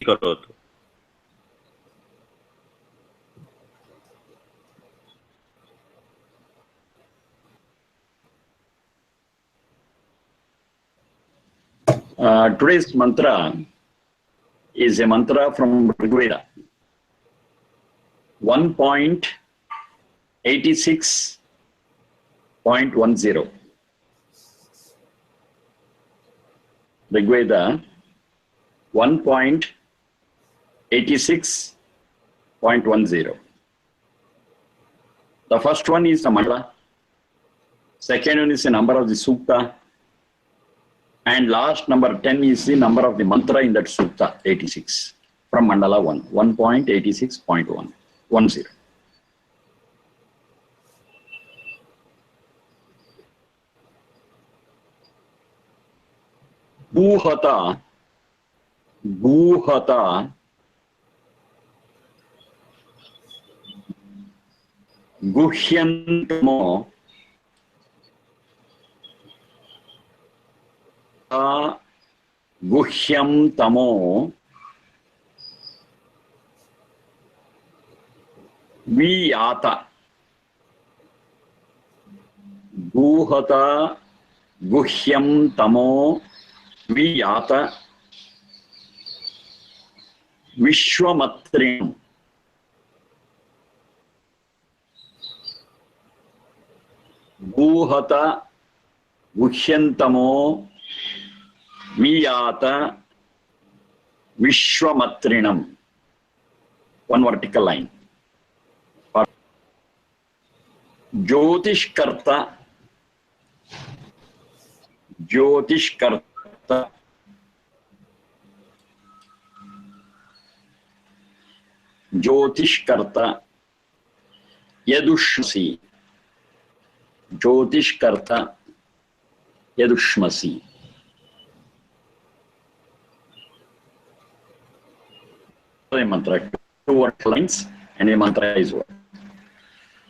करोतु। Today's mantra is a mantra from Veda, 1.86.10. Veda 1.86.10. The first one is the mandala, second one is the number of the sukta, and last number 10 is the number of the mantra in that sukta, 86, from mandala 1.86.10. Guhata, guhata, guhyantamO, guhyantamO, viyaata, guhata, guhyantamO, viyaata, vishvamatriNam, guhata, guhyantamO, viyaata, vishvamatriNam. One vertical line. jOthishkarta, jOthishkarta, jOthishkarta, yadushmasi, jOthishkarta, yadushmasi. A mantra, two word lines, and a mantra is what?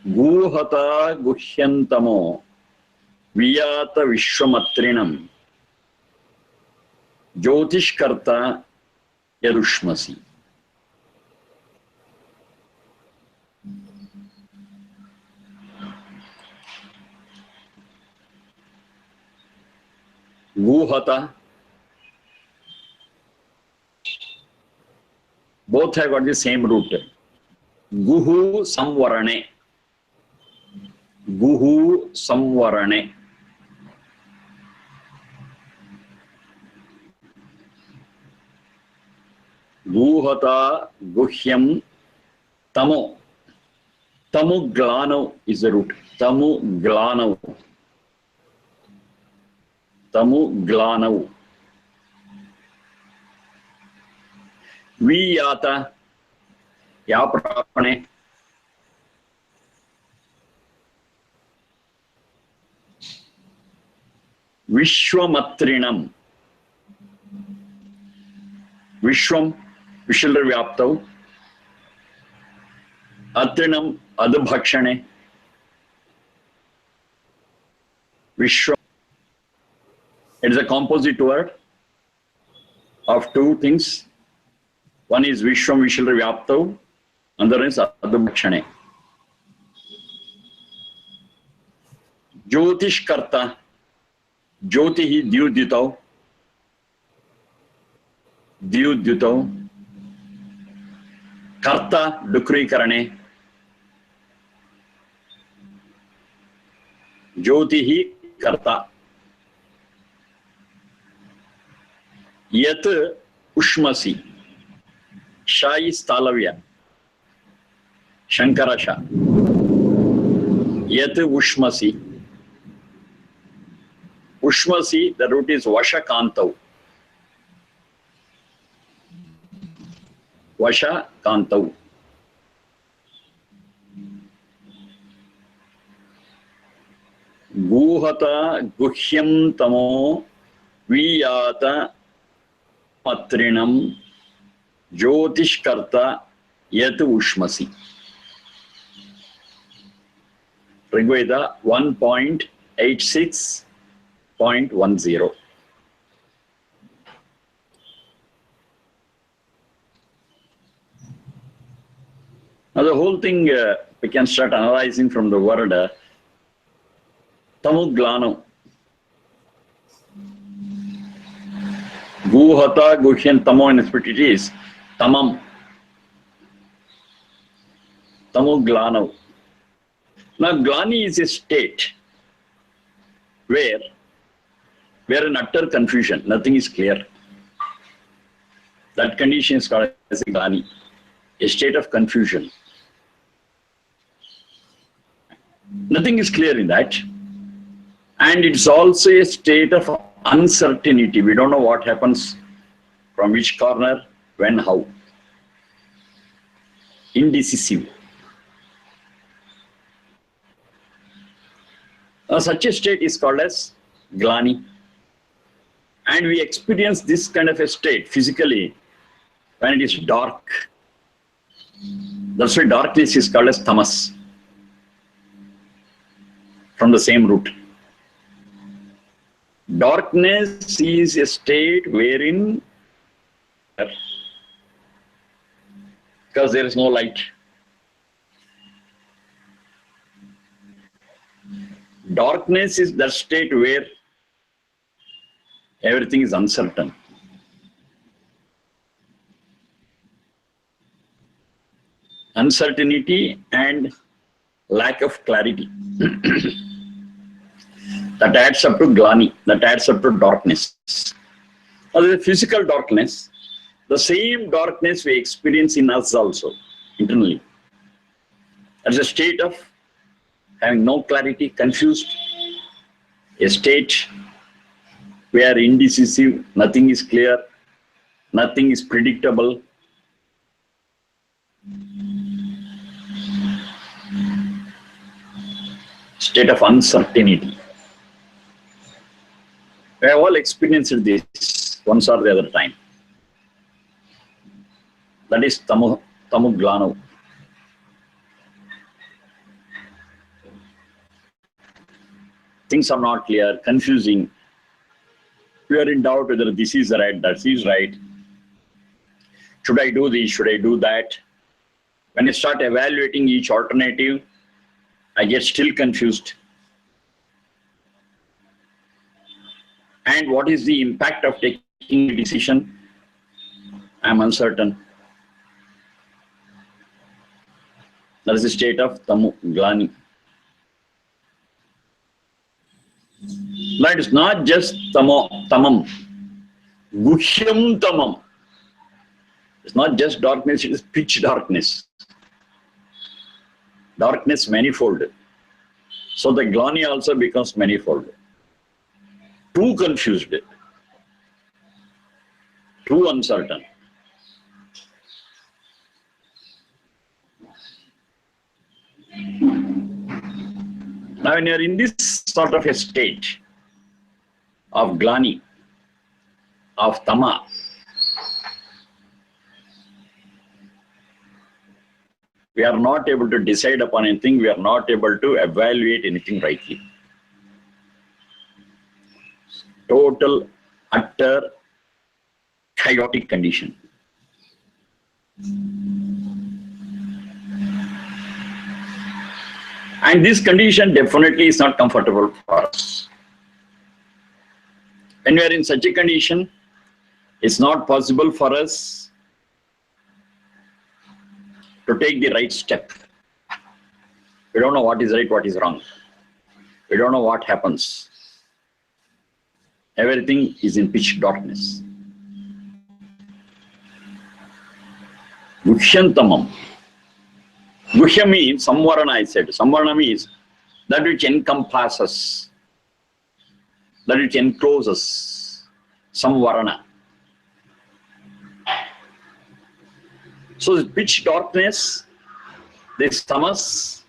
Guhata guhyantamo viyaata vishvamatriNam jOthishkarta yadushmasi. Guhata, both have got the same root. Guhu samvarane. Guhu samvarane. Guhata guhyam tamO. TamO glaano is the root. TamO glaano. Tamो glaanau. Viyaata, yaprapane. VishvamatriNam. Vishvam, vishilravyaptau. atriNam, adubhakshane. Vishvam. It is a composite word of two things. One is vishvam vishilravyaptau, another is adubhakshane. jOthishkarta, jyotihi dyudyutau, dyudyutau. Karta dukrikarane, jyotihi karta. Yat ushmasi, sha is talavya, shankara sha. Yat ushmasi. Ushmasi, the root is vashakantau. Vashakantau. Guhata guhyantamO viyaata atriNam jOthishkarta yat ushmasi. Veda 1.86.10. Now the whole thing we can start analyzing from the word tamO glaano. Guhata, guhyantamO in spirit is tamam. tamO glaano. Now glaani is a state where we are in utter confusion, nothing is clear. That condition is called as a glaani, a state of confusion. Nothing is clear in that. And it's also a state of uncertainty. We don't know what happens, from which corner, when, how. Indecisive. Now, such a state is called as glaani. And we experience this kind of a state physically when it is dark. That's why darkness is called as tamas, from the same root. Darkness is a state wherein, because there is no light. Darkness is that state where everything is uncertain. Uncertainty and lack of clarity. That adds up to glaani, that adds up to darkness. Now, the physical darkness, the same darkness we experience in us also, internally. That's a state of having no clarity, confused, a state where indecisive, nothing is clear, nothing is predictable. State of uncertainty. We have all experienced this once or the other time. That is tamO glaano. Things are not clear, confusing. We are in doubt whether this is right, that is right. Should I do this? Should I do that? When I start evaluating each alternative, I get still confused. And what is the impact of taking a decision? I am uncertain. That is the state of tamO glaani. That is not just tamam, guhyantamO. It's not just darkness, it is pitch darkness. Darkness manifold. So the glaani also becomes manifold. Too confused, too uncertain. Now, when you are in this sort of a state of glaani, of tama, we are not able to decide upon anything, we are not able to evaluate anything rightly. Total, utter, chaotic condition. And this condition definitely is not comfortable for us. When we are in such a condition, it's not possible for us to take the right step. We don't know what is right, what is wrong. We don't know what happens. Everything is in pitch darkness. GuhyantamO. Guhya means samvarana, I said. Samvarana means that which encompasses, that which encloses. Samvarana. So this pitch darkness, this tamas,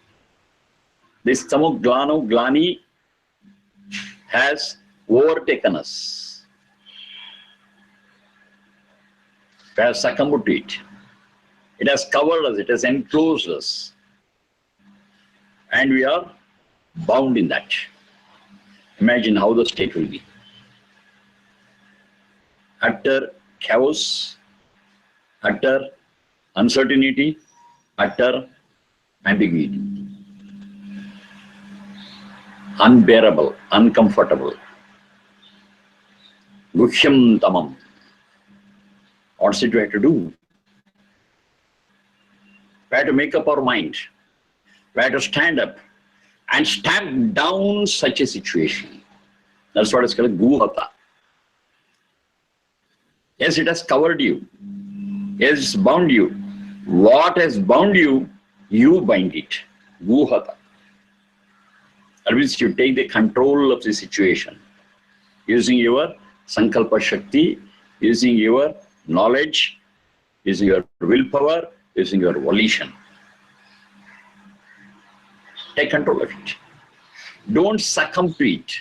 this tamO glaani has overtaken us. We have succumbed to it. It has covered us, it has enclosed us. And we are bound in that. Imagine how the state will be. Utter chaos, utter uncertainty, utter ambiguity, unbearable, uncomfortable. GuhyantamO. What's it we have to do? We have to make up our mind. We have to stand up and stamp down such a situation. That's what is called guhata. Yes, it has covered you. Yes, it's bound you. What has bound you, you bind it. Guhata. That means you take the control of the situation using your sankalpa shakti, using your knowledge, using your willpower, using your volition. Take control of it. Don't succumb to it.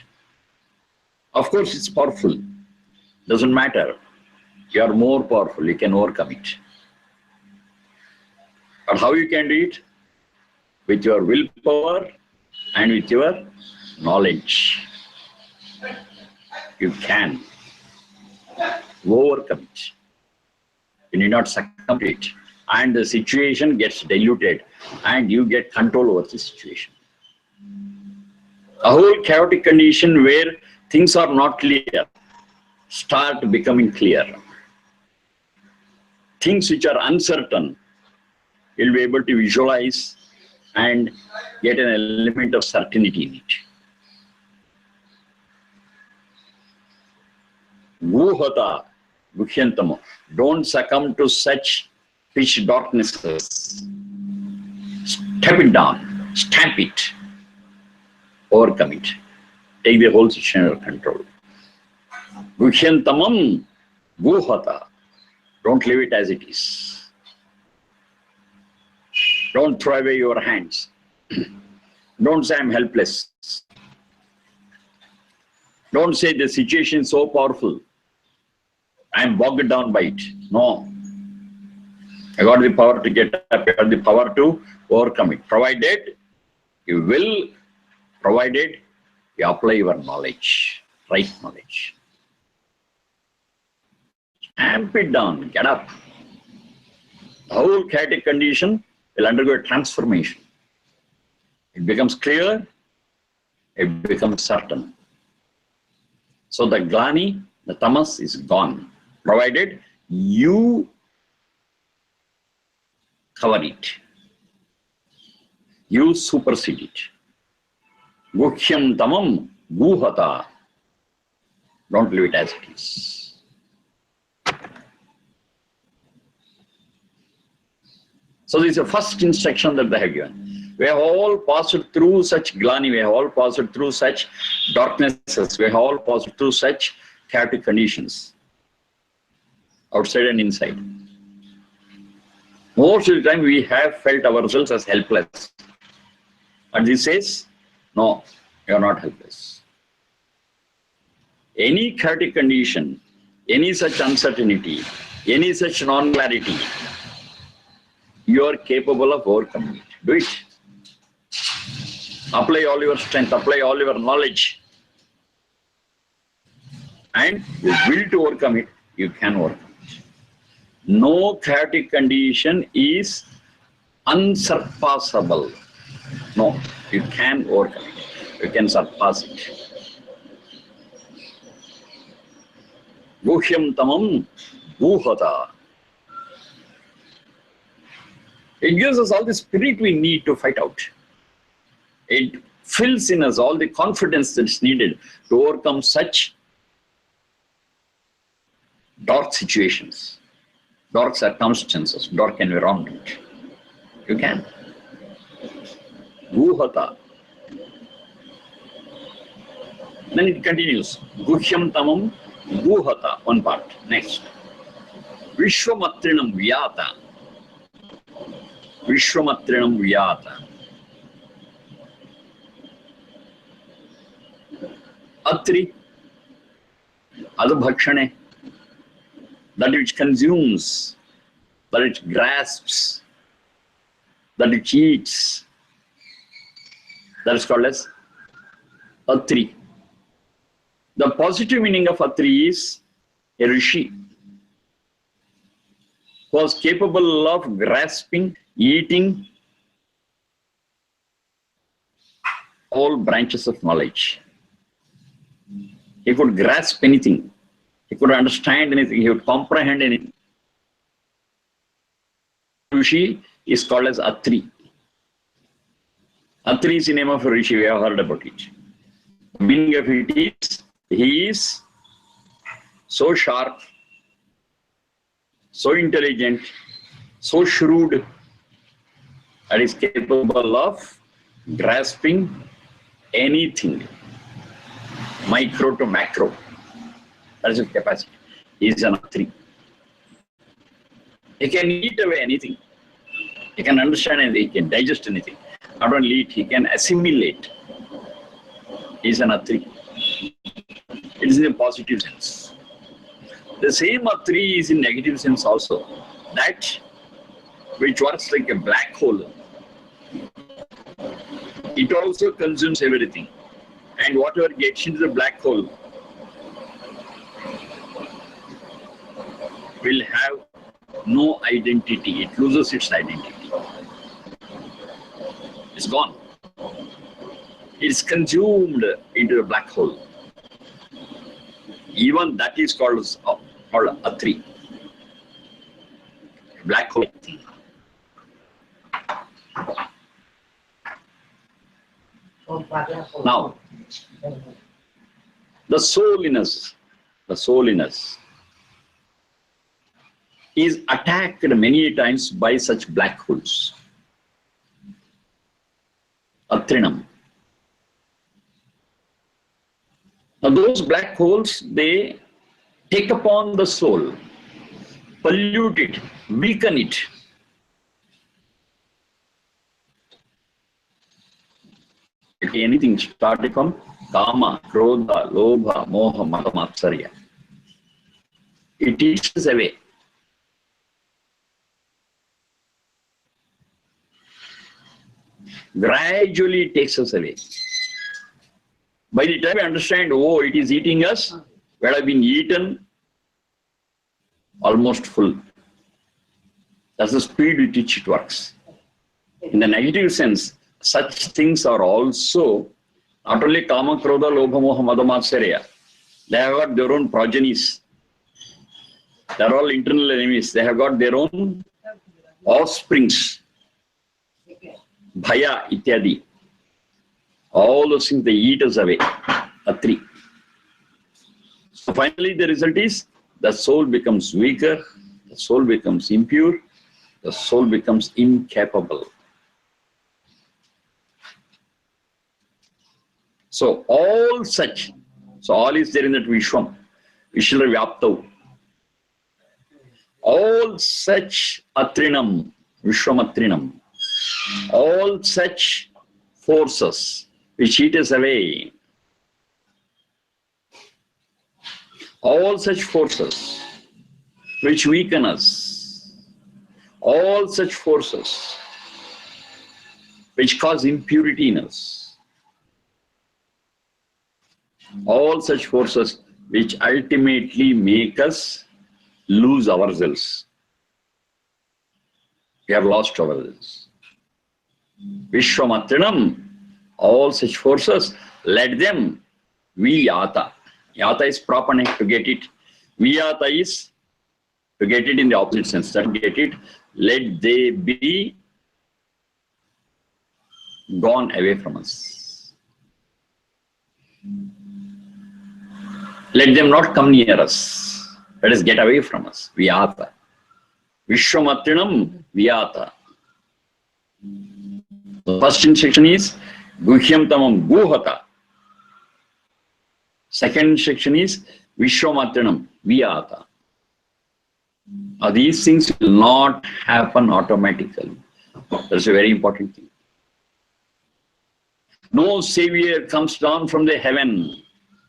Of course, it's powerful. Doesn't matter. You are more powerful. You can overcome it. But how you can do it? With your willpower and with your knowledge. You can overcome it. You need not succumb to it. And the situation gets diluted and you get control over the situation. A whole chaotic condition where things are not clear start becoming clear. Things which are uncertain, you'll be able to visualize and get an element of certainty in it. Guhata, guhyantamO. Don't succumb to such pitch darknesses. Step it down, stamp it, overcome it. Take the whole situation under control. Guhyantamam, guhata. Don't leave it as it is. Don't throw away your hands. Don't say I'm helpless. Don't say the situation is so powerful. I'm bogged down by it. No. I got the power to get up. I got the power to overcome it. Provided you will, provided you apply your knowledge, right knowledge. Stamp it down, get up. The whole chaotic condition will undergo a transformation. It becomes clear, it becomes certain. So the glaani, the tamas is gone, provided you cover it. You supersede it. Guhyantamam, guhata. Don't leave it as it is. So this is the first instruction that they have given. We have all passed through such glaani, we have all passed through such darknesses, we have all passed through such chaotic conditions, outside and inside. Most of the time we have felt ourselves as helpless. And this says, no, you are not helpless. Any chaotic condition, any such uncertainty, any such non-clarity, you are capable of overcoming it. Do it. Apply all your strength, apply all your knowledge. And you will to overcome it, you can overcome it. No chaotic condition is unsurpassable. No, you can overcome it. You can surpass it. Guhyantamam, guhata. It gives us all the spirit we need to fight out. It fills in us all the confidence that's needed to overcome such dark situations, dark circumstances, dark environment. You can. Guhata. Then it continues. Guhyantamam, guhata. One part. Next. VishvamatriNam, viyaata. VishvamatriNam, viyaata. Atri, adubhakshane, that which consumes, that which grasps, that which eats, that is called as atri. The positive meaning of atri is a rishi who was capable of grasping, eating, all branches of knowledge. He could grasp anything. He could understand anything. He would comprehend anything. Rishi is called as Atri. Atri is the name of a Rishi. We have heard about it. The meaning of it is, he is so sharp, so intelligent, so shrewd, that is capable of grasping anything, micro to macro. That is his capacity. He is an Atri. He can eat away anything. He can understand anything. He can digest anything. Not only eat, he can assimilate. He is an Atri. It is in a positive sense. The same Atri is in negative sense also. That which works like a black hole. It also consumes everything. And whatever gets into the black hole will have no identity. It loses its identity. It's gone. It's consumed into the black hole. Even that is called Atri. Black hole. Now, the soul in us is attacked many times by such black holes. atriNam. Now those black holes, they take upon the soul, pollute it, weaken it. Anything starting from kama, krodha, lobha, moha, mada, matsarya. It eats us away. Gradually it takes us away. By the time we understand, oh, it is eating us, we have been eaten, almost full. That's the speed with which it works. In the negative sense, such things are also not only kama, krodha, lobha, moha, mada, matsarya. They have got their own progenies. They are all internal enemies. They have got their own offsprings. Bhaya, ityadi. All those things, they eat us away. Atri. So finally, the result is the soul becomes weaker, the soul becomes impure, the soul becomes incapable. So all such, so all is there in that vishvam, vishvamatriNam. All such atriNam, vishvamatriNam, all such forces which eat us away, all such forces which weaken us, all such forces which cause impurity in us, all such forces which ultimately make us lose ourselves. We have lost ourselves. VishvamatriNam, all such forces, let them viyaata. Yata is proper name to get it. Viyaata is to get it in the opposite sense. That get it. Let they be gone away from us. Let them not come near us. Let us get away from us. Viyaata. VishvamatriNam viyaata. The first section is guhyantamO guhyataa. Second section is vishvamatriNam viyaata. Now these things will not happen automatically. That's a very important thing. No savior comes down from the heaven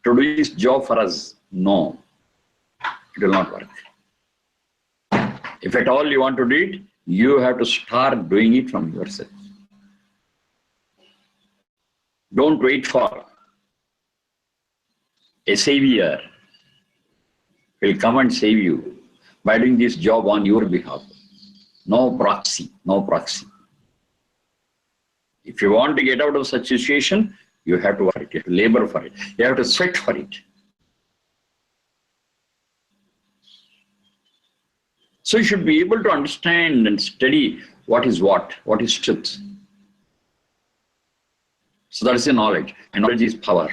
to do his job for us. No, it will not work. If at all you want to do it, you have to start doing it from yourself. Don't wait for a savior will come and save you by doing this job on your behalf. No proxy, no proxy. If you want to get out of such situation, You have to work for it. You have to labor for it. You have to sweat for it. So you should be able to understand and study what is truth. So that is the knowledge. And knowledge is power.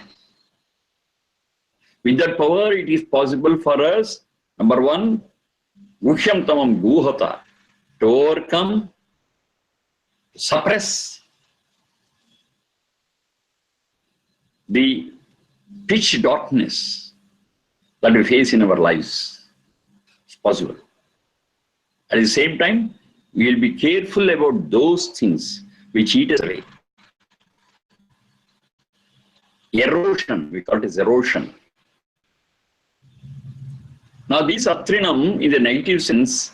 With that power, it is possible for us, number one, guhyantamO guhaataa, to overcome, suppress the pitch darkness that we face in our lives. It's possible. At the same time, we will be careful about those things which eat us away. Erosion, we call it as erosion. Now these atriNam, in the negative sense,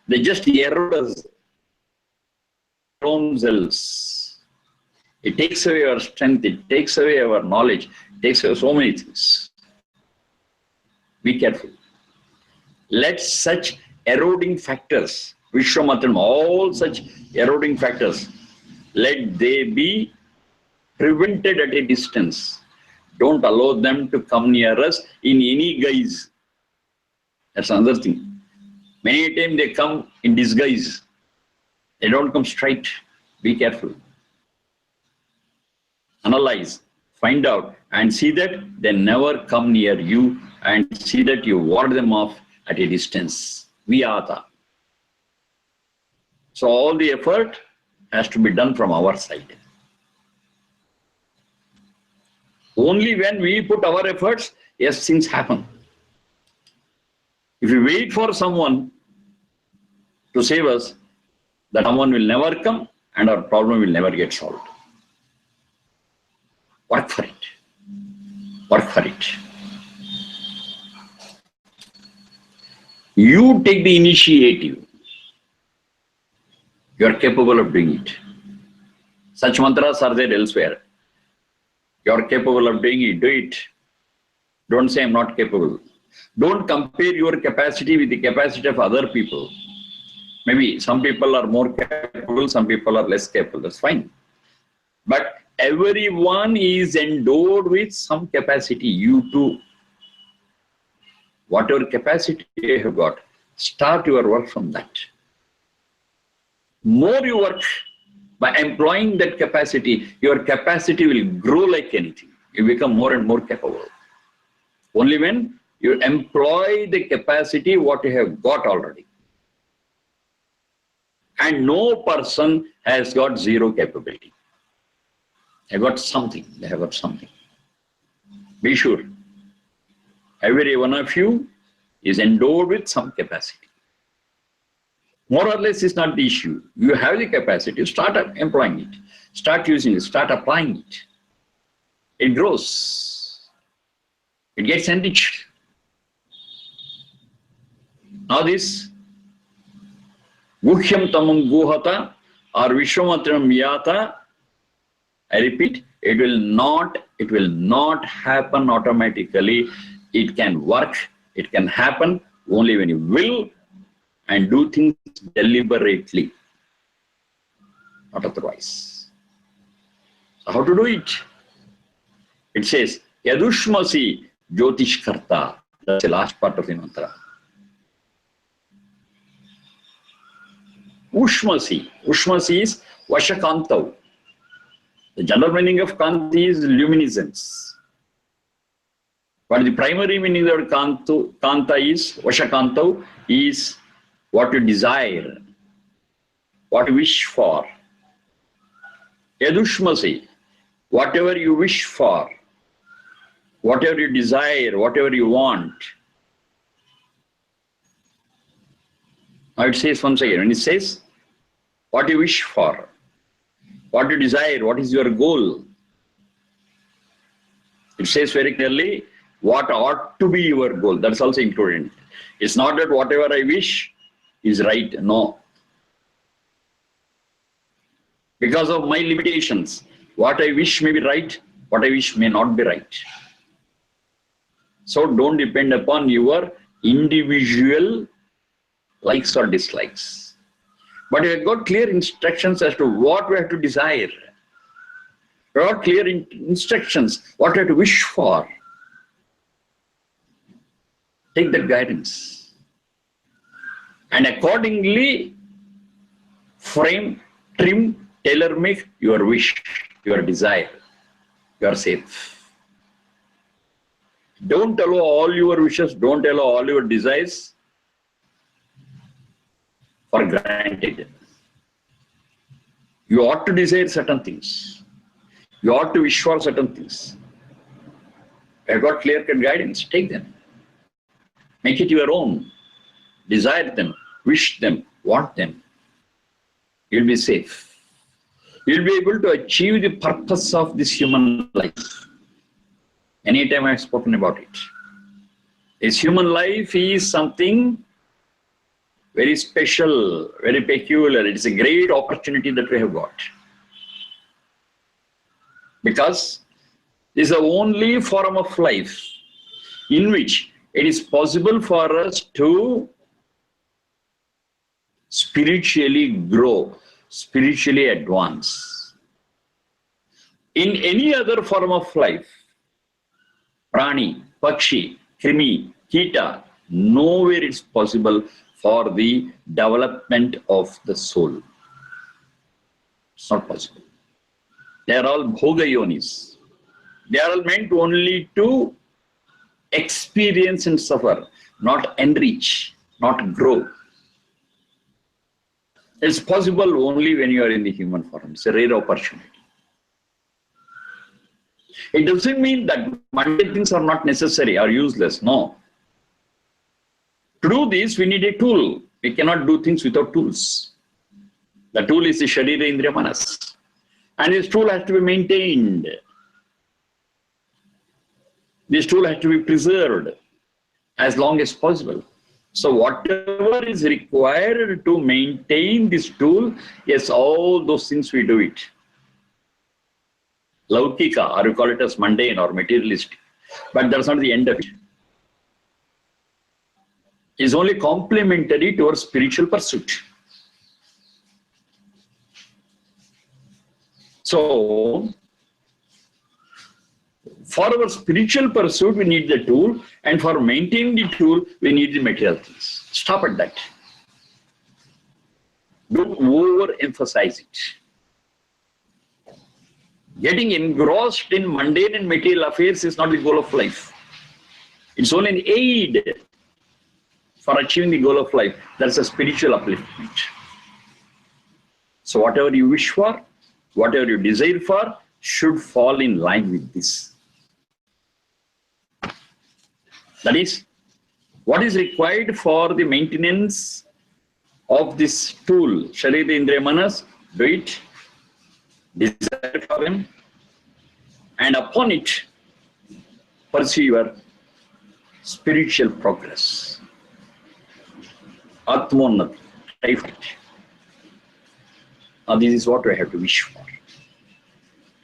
they just erode us themselves. It takes away our strength, it takes away our knowledge, it takes away so many things. Be careful. Let such eroding factors, vishvamatriNam, all such eroding factors, let they be prevented at a distance. Don't allow them to come near us in any guise. That's another thing. Many times they come in disguise. They don't come straight. Be careful. Analyze, find out, and see that they never come near you, and see that you ward them off at a distance. Viyaata. So all the effort has to be done from our side. Only when we put our efforts, yes, things happen. If we wait for someone to save us, that someone will never come and our problem will never get solved. Work for it. Work for it. You take the initiative. You are capable of doing it. Such mantras are there elsewhere. You are capable of doing it, do it. Don't say I'm not capable. Don't compare your capacity with the capacity of other people. Maybe some people are more capable, some people are less capable, that's fine. But everyone is endowed with some capacity, you too. Whatever capacity you have got, start your work from that. More you work by employing that capacity, your capacity will grow like anything. You become more and more capable. Only when you employ the capacity what you have got already. And no person has got zero capability. They have got something. They have got something. Be sure. Every one of you is endowed with some capacity. More or less is not the issue. You have the capacity, start employing it. Start using it, start applying it. It grows. It gets enriched. Now this guhyantamO guhaataa or vishvamatriNam viyaata, I repeat, it will not happen automatically. It can work, it can happen only when you will and do things deliberately, not otherwise. So how to do it? It says, yadushmasi jOthishkarta. That's the last part of the mantra. Ushmasi. Ushmasi is vashakantaO. The general meaning of kanti is luminescence. But the primary meaning of kanta is, vashakantaO, is what you desire, what you wish for. Yadushmasi, whatever you wish for, whatever you desire, whatever you want. Now it says once again, when it says, what you wish for, what you desire, what is your goal. It says very clearly, what ought to be your goal. That's also included. It's not that whatever I wish is right, no. Because of my limitations, what I wish may be right, what I wish may not be right. So don't depend upon your individual likes or dislikes. But you have got clear instructions as to what we have to desire. There are clear instructions what you have to wish for. Take that guidance. And accordingly, frame, trim, tailor-make your wish, your desire. You are safe. Don't allow all your wishes, don't allow all your desires for granted. You ought to desire certain things. You ought to wish for certain things. You have got clear-cut guidance, take them. Make it your own. Desire them, wish them, want them. You'll be safe. You'll be able to achieve the purpose of this human life. Anytime I've spoken about it. This human life is something very special, very peculiar. It's a great opportunity that we have got. Because this is the only form of life in which it is possible for us to spiritually grow, spiritually advance. In any other form of life, prani, pakshi, krimi, kita, nowhere it's possible for the development of the soul. It's not possible. They are all bhoga yonis. They are all meant only to experience and suffer, not enrich, not grow. It's possible only when you are in the human form. It's a rare opportunity. It doesn't mean that mundane things are not necessary or useless. No. To do this, we need a tool. We cannot do things without tools. The tool is the Sharira Indriya Manas. And this tool has to be maintained. This tool has to be preserved as long as possible. So whatever is required to maintain this tool, yes, all those things we do it. Laukika, or you call it as mundane or materialistic. But that's not the end of it. It's only complementary to our spiritual pursuit. So, for our spiritual pursuit, we need the tool, and for maintaining the tool, we need the material things. Stop at that. Don't overemphasize it. Getting engrossed in mundane and material affairs is not the goal of life. It's only an aid for achieving the goal of life. That's a spiritual upliftment. So whatever you wish for, whatever you desire for, should fall in line with this. That is, what is required for the maintenance of this tool, Sharira Indriya Manas, do it, desire for them, and upon it, pursue your spiritual progress. Atmonnati, type it. Now this is what we have to wish for.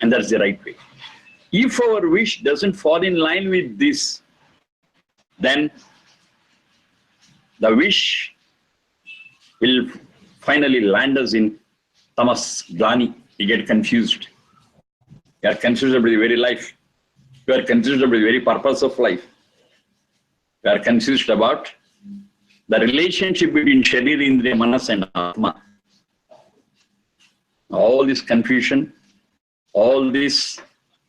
And that's the right way. If our wish doesn't fall in line with this, then the wish will finally land us in tamas, glaani. You get confused. You are confused about the very life. You are confused about the very purpose of life. You are confused about the relationship between Sharira, Indriya, Manas and Atma. All this confusion, all this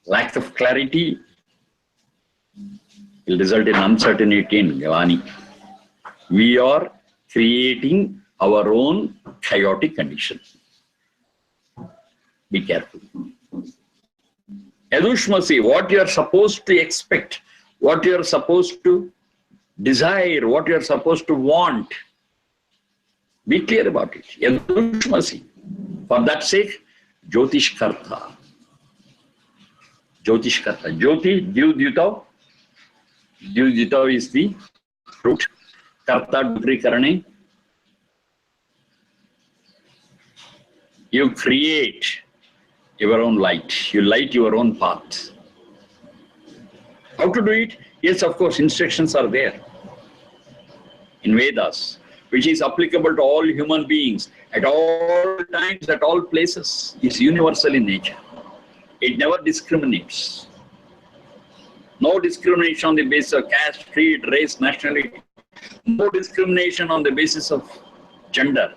lack of clarity will result in uncertainty and glaani. We are creating our own chaotic condition. Be careful. Yadushmasi, what you are supposed to expect, what you are supposed to desire, what you are supposed to want, be clear about it. Yadushmasi. For that sake, jOthishkarta. jOthishkarta. Jyoti, jyOtish. jyOtish is the root. Karta, dutri karane. You create your own light. You light your own path. How to do it? Yes, of course, instructions are there in Vedas, which is applicable to all human beings at all times, at all places. It's universal in nature. It never discriminates. No discrimination on the basis of caste, creed, race, nationality. No discrimination on the basis of gender.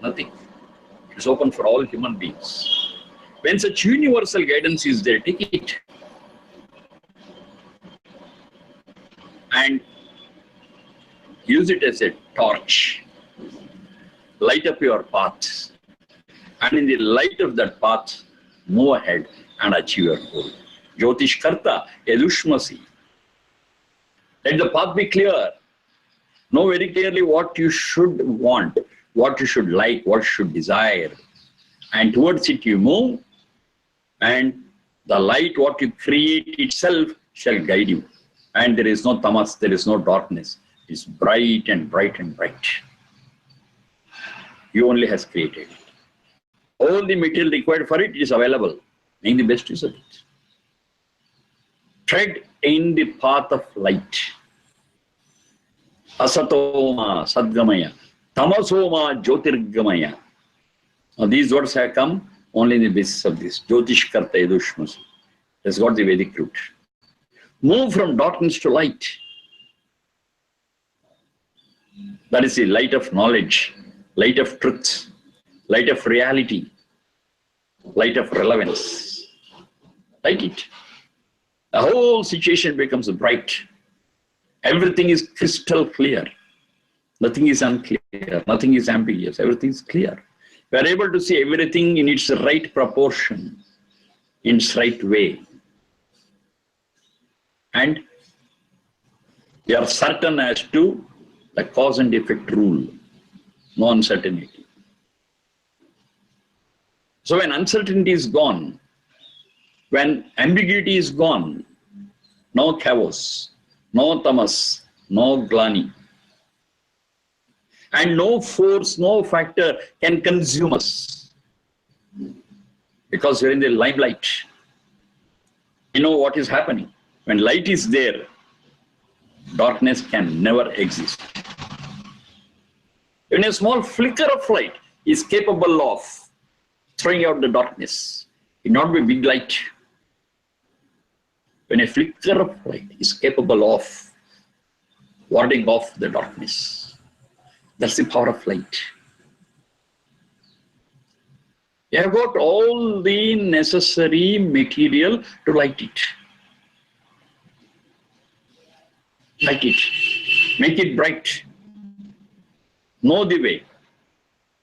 Nothing. It's open for all human beings. When such universal guidance is there, take it. And use it as a torch. Light up your path. And in the light of that path, move ahead and achieve your goal. jOthishkarta, yadushmasi. Let the path be clear. Know very clearly what you should want, what you should like, what you should desire. And towards it you move, and the light, what you create itself, shall guide you. And there is no tamas, there is no darkness. It's bright and bright and bright. You only has created it. All the material required for it is available. Make the best use of it. Tread in the path of light. Asatoma sadgamaya, tamasoma jyotirgamaya. Now these words have come only on the basis of this. jOthishkarta yadushmasi. That's got the Vedic root. Move from darkness to light. That is the light of knowledge, light of truth, light of reality, light of relevance. Light it. The whole situation becomes bright. Everything is crystal clear. Nothing is unclear. Nothing is ambiguous. Everything is clear. We are able to see everything in its right proportion, in its right way. And we are certain as to the cause and effect rule. No uncertainty. So when uncertainty is gone, when ambiguity is gone, no chaos, no tamas, no glaani. And no force, no factor can consume us. Because we're in the limelight. You know what is happening. When light is there, darkness can never exist. Even a small flicker of light is capable of throwing out the darkness. It not be big light. When a flicker of light is capable of warding off the darkness, that's the power of light. You have got all the necessary material to light it. Light it. Make it bright. Know the way.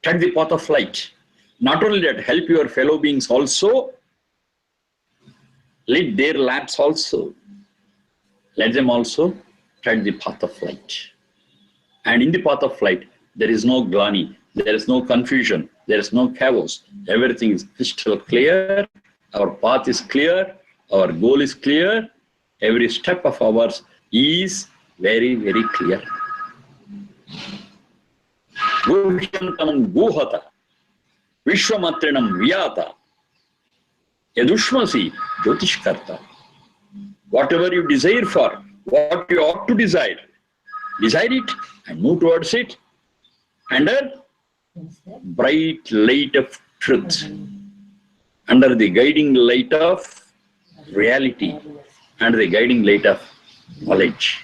Tread the path of light. Not only that, help your fellow beings also. Lit their lamps also. Let them also tread the path of light. And in the path of light, there is no glaani, there is no confusion, there is no chaos. Everything is crystal clear. Our path is clear. Our goal is clear. Every step of ours is very, very clear. guhyantamO guhata, vishvamatriNam viyaata, yadushmasi jOthishkarta. Whatever you desire for, what you ought to desire it and move towards it under bright light of truth, under the guiding light of reality, under the guiding light of knowledge.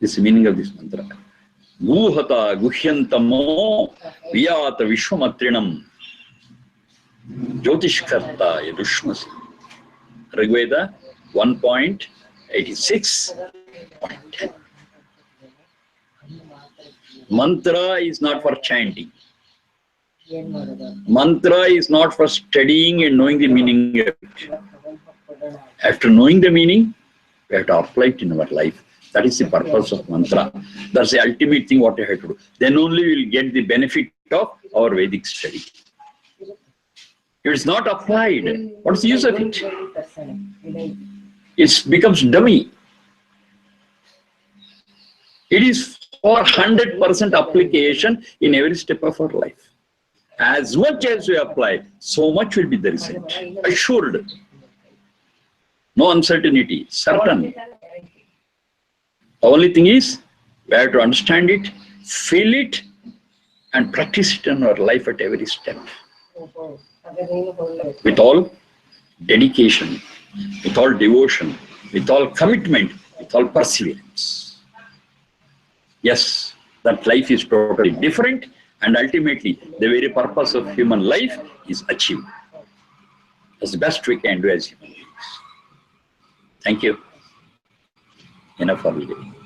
This is the meaning of this mantra. guuhataa guhyantamO viyaata vishvamatriNam jOthishkarta yadushmasi. Rigveda 1.86.10. Mantra is not for chanting. Mantra is not for studying and knowing the meaning of it. After knowing the meaning, we have to apply it in our life. That is the purpose of mantra. That's the ultimate thing what we have to do. Then only we will get the benefit of our Vedic study. If it's not applied, what's the use of it? It becomes dummy. It is for 100% application in every step of our life. As much as we apply, so much will be the result. Assured. No uncertainty. Certain. The only thing is, we have to understand it, feel it, and practice it in our life at every step. with all dedication, with all devotion, with all commitment, with all perseverance. Yes, that life is totally different, and ultimately the very purpose of human life is achieved. That's the best we can do as human beings. Thank you. Enough for today.